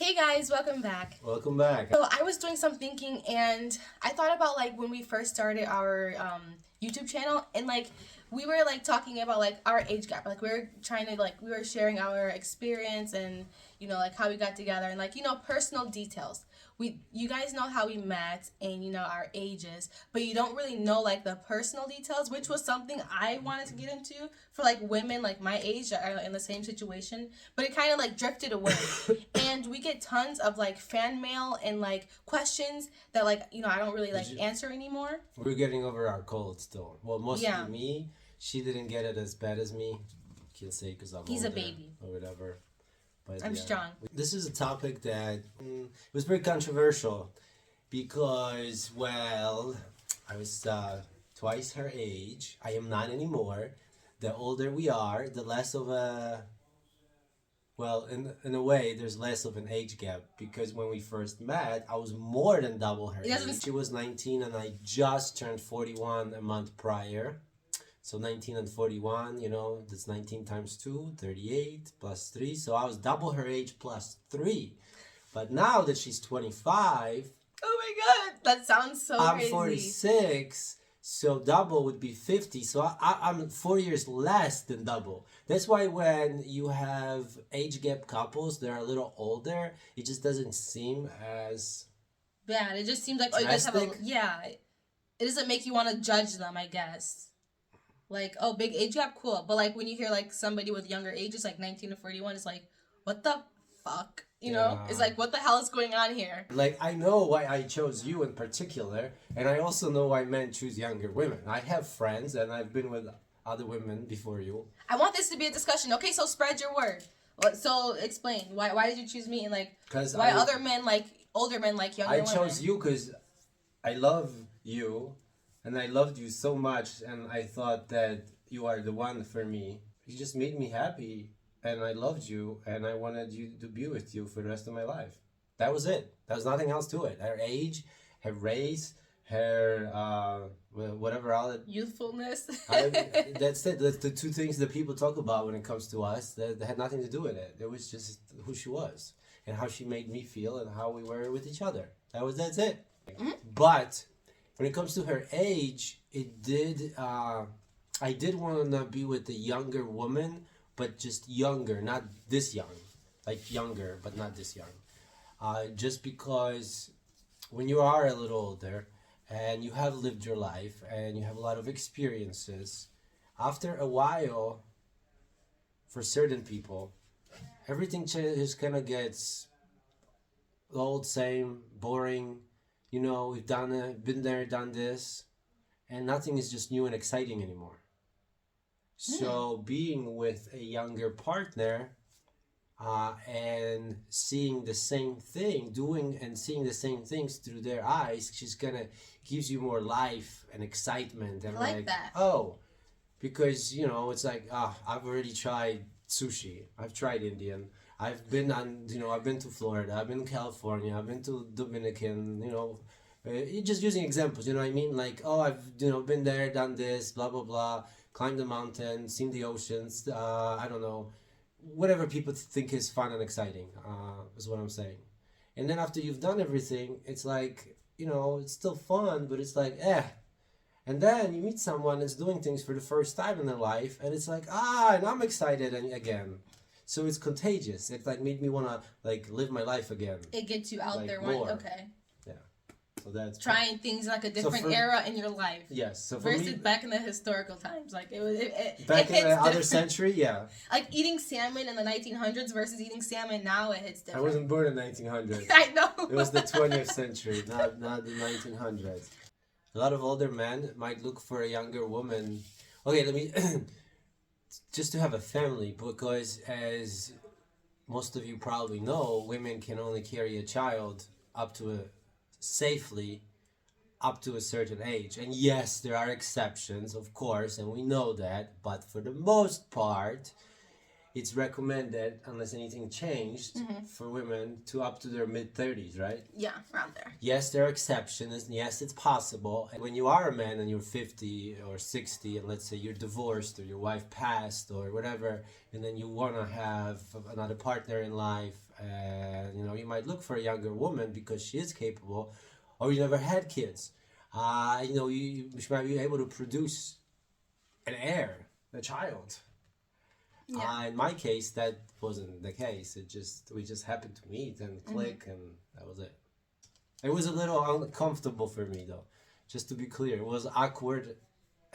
Hey guys, welcome back. Welcome back. So I was doing some thinking and I thought about like when we first started our YouTube channel and like we were like talking about like our age gap. Like we were trying to like we were sharing our experience and like how we got together and like personal details. You guys know how we met and our ages, but you don't really know like the personal details, which was something I wanted to get into for like women like my age that are in the same situation, but it kind of like drifted away. And we get tons of like fan mail and like questions that like I don't really like answer anymore. We're getting over our cold still. Well, mostly Yeah. me. She didn't get it as bad as me. Can't say because I'm He's a older baby. or whatever. But I'm strong. This is a topic that was very controversial because, well, I was twice her age. I am not anymore. The older we are, the less of a well, in a way, there's less of an age gap because when we first met, I was more than double her age. She was 19 and I just turned 41 a month prior. So 19 and 41, that's 19 times 2, 38 plus 3. So I was double her age plus 3. But now that she's 25, oh my god, that sounds so I'm crazy. 46. So double would be 50. So I'm 4 years less than double. That's why when you have age gap couples that are a little older, it just doesn't seem as bad. It just seems like you guys have a It doesn't make you want to judge them, I guess. Like, oh, big age gap, cool. But like when you hear like somebody with younger ages, like 19 to 41, it's like, what the fuck? You know? It's like, what the hell is going on here? Like, I know why I chose you in particular, and I also know why men choose younger women. I have friends, and I've been with other women before you. I want this to be a discussion. Okay, so spread your word. So explain. Why did you choose me? And like, why other men like, older men like younger women? I chose you because I love you, and I loved you so much, and I thought that you are the one for me. You just made me happy. And I loved you, and I wanted you to be with you for the rest of my life. That was it. There was nothing else to it. Her age, her race, her whatever other youthfulness. That's it. That's the two things that people talk about when it comes to us. That had nothing to do with it. It was just who she was and how she made me feel and how we were with each other. That's it. Mm-hmm. But when it comes to her age, it did. I did want to be with a younger woman. But just younger, not this young. Like younger, but not this young. Just because when you are a little older and you have lived your life and you have a lot of experiences, after a while, for certain people, everything just kind of gets old, same, boring. We've done it, been there, done this, and nothing is just new and exciting anymore. So being with a younger partner and seeing the same thing, doing and seeing the same things through their eyes, just kind of gives you more life and excitement. And I like that. Oh, because, it's like, I've already tried sushi. I've tried Indian. I've been I've been to Florida. I've been to California. I've been to Dominican, just using examples, you know what I mean? Like, oh, I've, been there, done this, blah, blah, blah. Climbed the mountain, seen the oceans, I don't know, whatever people think is fun and exciting, is what I'm saying. And then after you've done everything, it's like, it's still fun, but it's like, eh. And then you meet someone that's doing things for the first time in their life, and it's like, and I'm excited again. So it's contagious. It like made me want to like live my life again. It gets you out like there. Okay. Yeah. So that's trying things like a different era in your life. Yes. So versus me, back in the historical times, like back in the other century, yeah. Like eating salmon in the 1900s versus eating salmon now, it hits different. I wasn't born in 1900s. I know. It was the 20th century, not the 1900s. A lot of older men might look for a younger woman. Okay, let me just to have a family, because as most of you probably know, women can only carry a child safely up to a certain age. And yes, there are exceptions, of course, and we know that, but for the most part, it's recommended, unless anything changed, for women to up to their mid-30s, right? Yeah, around there. Yes, there are exceptions. Yes, it's possible. And when you are a man and you're 50 or 60, and let's say you're divorced or your wife passed or whatever, and then you want to have another partner in life, and you might look for a younger woman because she is capable, or you never had kids. She might be able to produce an heir, a child. Yeah. In my case, that wasn't the case. We just happened to meet and click, and that was it. It was a little uncomfortable for me, though. Just to be clear, it was awkward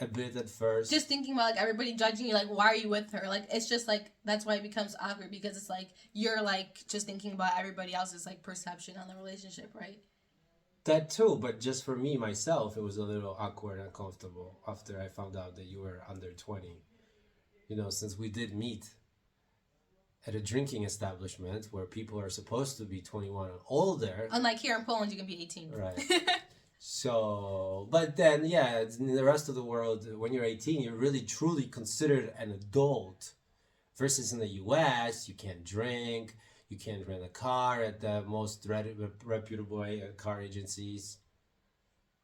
a bit at first. Just thinking about like everybody judging you, like why are you with her? Like it's just like that's why it becomes awkward because it's like you're like just thinking about everybody else's like perception on the relationship, right? That too, but just for me myself, it was a little awkward and uncomfortable after I found out that you were under 20. Since we did meet at a drinking establishment where people are supposed to be 21 and older. Unlike here in Poland, you can be 18. Right. So, but then, yeah, in the rest of the world, when you're 18, you're really truly considered an adult. Versus in the US, you can't drink, you can't rent a car at the most reputable car agencies.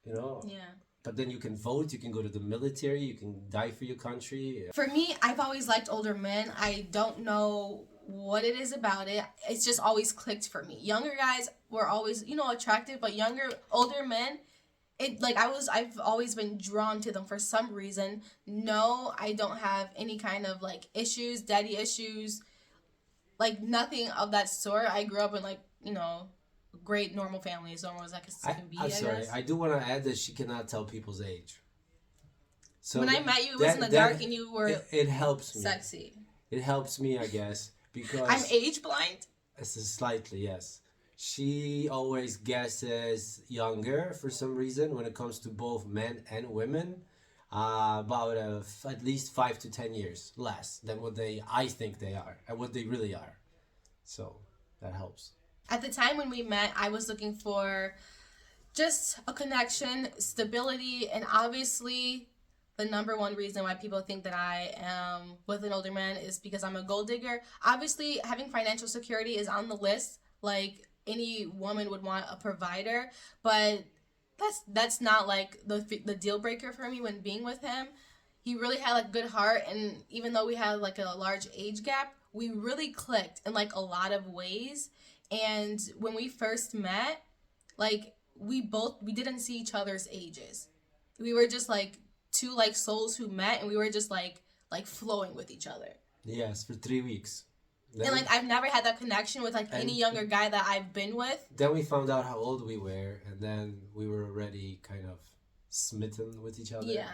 Yeah. But then you can vote, you can go to the military, you can die for your country. For me, I've always liked older men. I don't know what it is about it. It's just always clicked for me. Younger guys were always, attractive, but older men, I've always been drawn to them for some reason. No, I don't have any kind of like issues, daddy issues, like nothing of that sort. I grew up in great normal family, as normal as I can be. I'm sorry. Guess. I do want to add that she cannot tell people's age. So when I met you, it was in the dark, and you were. It helps me. Sexy. It helps me, I guess, because I'm age blind. Slightly, yes. She always guesses younger for some reason when it comes to both men and women. About at least 5 to 10 years less than what I think they are and what they really are. So that helps. At the time when we met, I was looking for just a connection, stability, and obviously the number one reason why people think that I am with an older man is because I'm a gold digger. Obviously, having financial security is on the list, like any woman would want a provider, but that's not like the deal breaker for me when being with him. He really had like good heart, and even though we had like a large age gap, we really clicked in like a lot of ways. And when we first met, like we didn't see each other's ages. We were just like two like souls who met, and we were just like flowing with each other. Yes, for 3 weeks. And like I've never had that connection with like any younger guy that I've been with. Then we found out how old we were, and then we were already kind of smitten with each other. Yeah.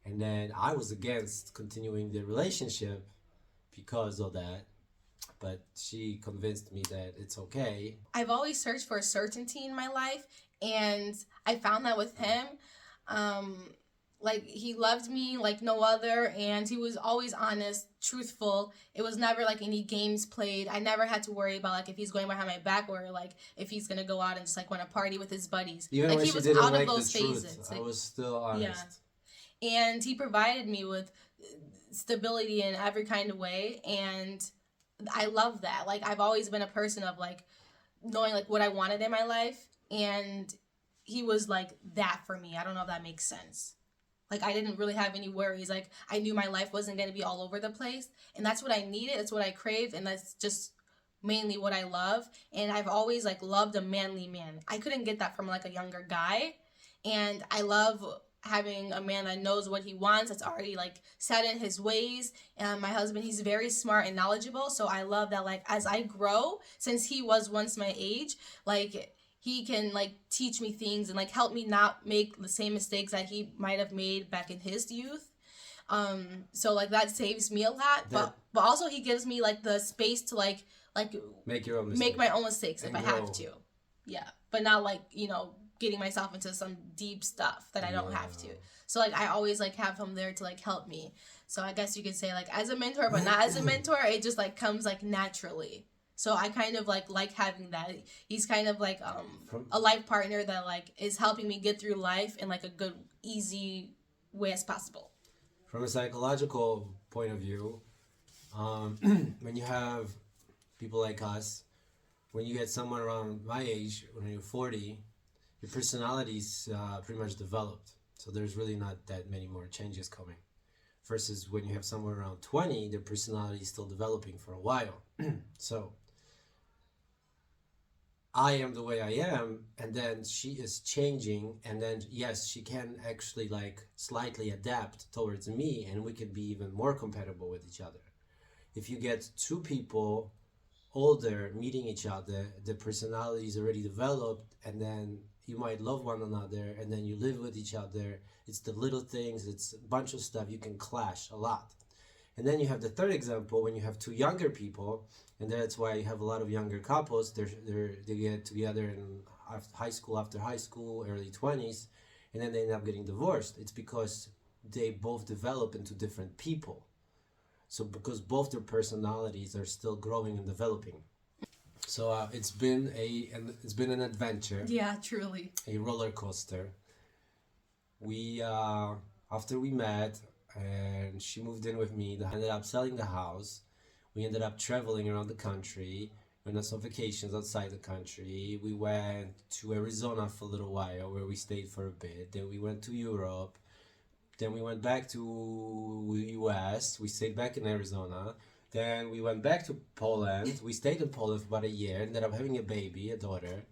And then I was against continuing the relationship because of that. But she convinced me that it's okay. I've always searched for certainty in my life, and I found that with him. Like he loved me like no other, and he was always honest, truthful. It was never like any games played. I never had to worry about like if he's going behind my back or like if he's gonna go out and just like want to party with his buddies. Even like when he she was didn't out like of those the phases. truth, Like, I was still honest. Yeah. And he provided me with stability in every kind of way, and I love that. Like I've always been a person of like knowing like what I wanted in my life, and he was like that for me. I don't know if that makes sense. Like I didn't really have any worries. Like I knew my life wasn't going to be all over the place, and that's what I needed. It's what I craved, and that's just mainly what I love. And I've always like loved a manly man. I couldn't get that from like a younger guy, and I love having a man that knows what he wants, that's already like set in his ways. And my husband, he's very smart and knowledgeable, so I love that like as I grow, since he was once my age, like he can like teach me things and like help me not make the same mistakes that he might have made back in his youth. So like that saves me a lot, but also he gives me like the space to like make my own mistakes if I have to. Yeah, but not like getting myself into some deep stuff that I don't have to. So like I always like have him there to like help me. So I guess you could say like as a mentor, but not as a mentor. It just like comes like naturally. So I kind of like having that. He's kind of like a life partner that like is helping me get through life in like a good, easy way as possible. From a psychological point of view, When you have people like us, when you get someone around my age, when you're 40, your personality's pretty much developed. So there's really not that many more changes coming. Versus when you have someone around 20, their personality is still developing for a while. So I am the way I am, and then she is changing, and then yes, she can actually like slightly adapt towards me, and we can be even more compatible with each other. If you get two people older meeting each other, the personality is already developed, and then you might love one another, and then you live with each other. It's the little things, it's a bunch of stuff, you can clash a lot. And then you have the third example when you have two younger people, and that's why you have a lot of younger couples. They get together in high school, after high school, early 20s, and then they end up getting divorced. It's because they both develop into different people. So because both their personalities are still growing and developing. So it's been an adventure, Yeah, truly. a roller coaster. We after we met and she moved in with me, I ended up selling the house. We ended up traveling around the country. We went on some vacations outside the country. We went to Arizona for a little while, where we stayed for a bit. Then we went to Europe. Then we went back to US. We stayed back in Arizona. Then we went back to Poland. We stayed in Poland for about a year. Ended up having a baby, a daughter.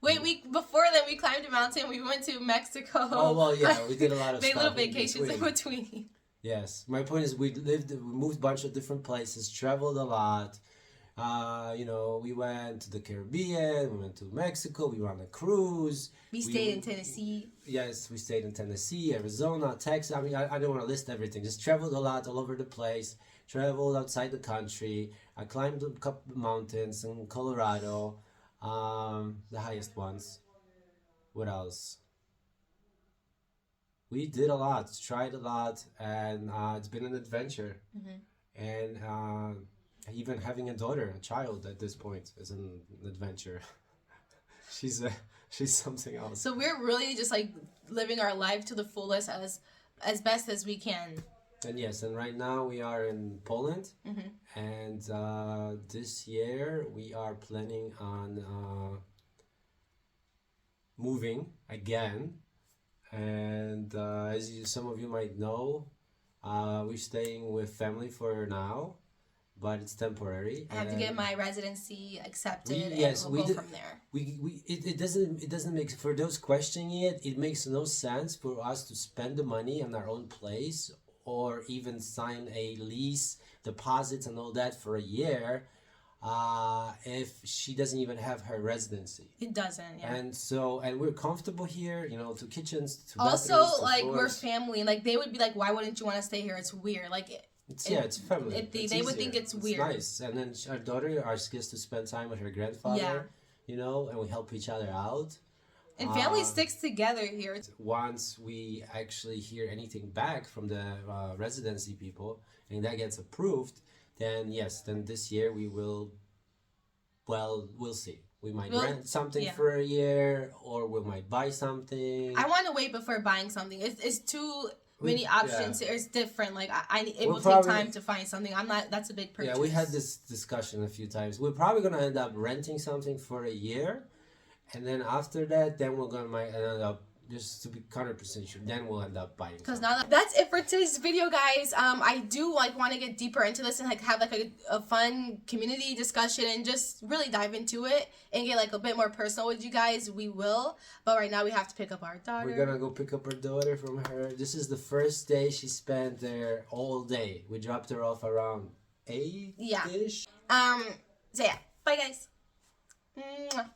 Wait, before that we climbed a mountain. We went to Mexico. Oh well, yeah, we did a lot of Made stuff. little vacations in between. Yes, my point is we moved a bunch of different places, traveled a lot. We went to the Caribbean, we went to Mexico, we were on a cruise. We stayed in Tennessee. Yes, we stayed in Tennessee, Arizona, Texas. I mean, I don't want to list everything. Just traveled a lot all over the place. Traveled outside the country. I climbed a couple of mountains in Colorado, the highest ones. What else? We did a lot, tried a lot, and it's been an adventure. And even having a daughter, a child at this point is an adventure. she's something else. So we're really just like living our life to the fullest as best as we can. And yes, and right now we are in Poland, and this year we are planning on moving again. And some of you might know, we're staying with family for now, but it's temporary. I have to get my residency accepted, we'll go from there. It doesn't make, for those questioning it, it makes no sense for us to spend the money on our own place or even sign a lease, deposits and all that for a year, if she doesn't even have her residency. It doesn't, yeah. And we're comfortable here, 2 kitchens, 2 also, bathrooms, 2 like, floors. we're family. Like, they would be like, why wouldn't you want to stay here? It's weird. Like, it's family. They would think it's weird. It's nice. And then our daughter gets to spend time with her grandfather, and we help each other out. And family sticks together here. Once we actually hear anything back from the residency people and that gets approved, then this year we will, we'll see. We might rent something for a year, or we might buy something. I want to wait before buying something. It's too many options. It's different. Like it will take time to find something. That's a big purchase. Yeah, we had this discussion a few times. We're probably gonna end up renting something for a year, and then after that, then might end up, just to be 100% sure, then we'll end up buying. Because now that's it for today's video, guys. I do want to get deeper into this and have a fun community discussion and just really dive into it and get a bit more personal with you guys. We will, but right now we have to pick up our daughter. We're gonna go pick up our daughter from her. This is the first day she spent there all day. We dropped her off around 8-ish. So yeah, bye guys. Mwah.